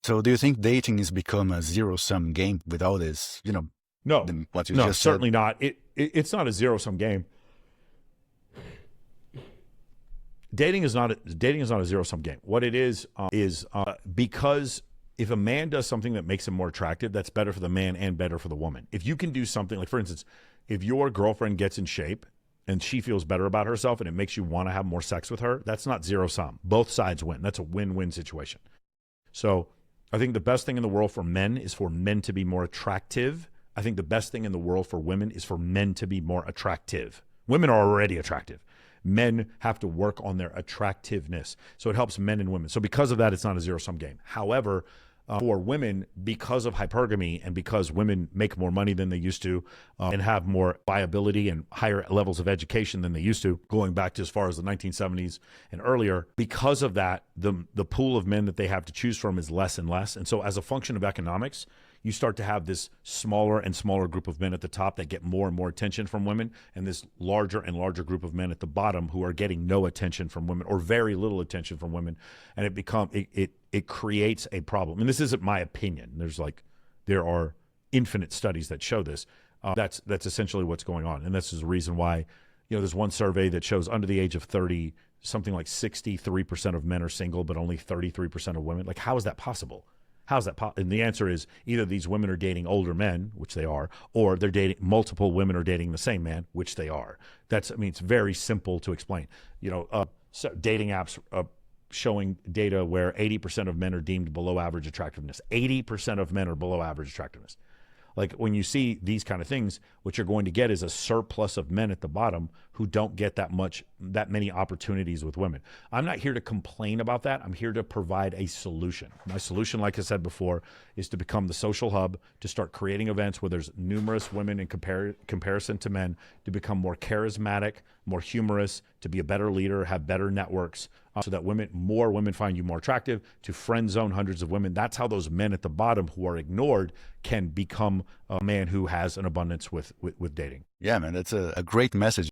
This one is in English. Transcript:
So do you think dating has become a zero-sum game without this, No, what you no, just said? certainly not. It's not a zero-sum game. Dating is not a zero-sum game. What it is because if a man does something that makes him more attractive, that's better for the man and better for the woman. If you can do something like, for instance, if your girlfriend gets in shape and she feels better about herself and it makes you want to have more sex with her, that's not zero-sum. Both sides win. That's a win-win situation. So I think the best thing in the world for men is for men to be more attractive. I think the best thing in the world for women is for men to be more attractive. Women are already attractive. Men have to work on their attractiveness. So it helps men and women. So because of that, it's not a zero-sum game. However, for women, because of hypergamy and because women make more money than they used to and have more viability and higher levels of education than they used to, going back to as far as the 1970s and earlier, because of that, the pool of men that they have to choose from is less and less. And so as a function of economics, you start to have this smaller and smaller group of men at the top that get more and more attention from women, and this larger and larger group of men at the bottom who are getting no attention from women or very little attention from women, and it creates a problem. And this isn't my opinion. There are infinite studies that show this. That's essentially what's going on, and this is the reason why. There's one survey that shows under the age of 30, something like 63% of men are single, but only 33% of women. Like, how is that possible? How's that possible? And the answer is either these women are dating older men, which they are, or they're dating multiple women are dating the same man, which they are. It's very simple to explain. So dating apps showing data where 80% of men are deemed below average attractiveness. 80% of men are below average attractiveness. Like when you see these kind of things, what you're going to get is a surplus of men at the bottom who don't get that many opportunities with women. I'm not here to complain about that. I'm here to provide a solution. My solution, like I said before, is to become the social hub, to start creating events where there's numerous women in comparison to men, to become more charismatic, more humorous, to be a better leader, have better networks, so that more women find you more attractive, to friend zone hundreds of women. That's how those men at the bottom who are ignored can become a man who has an abundance with dating. Yeah, man, that's a great message.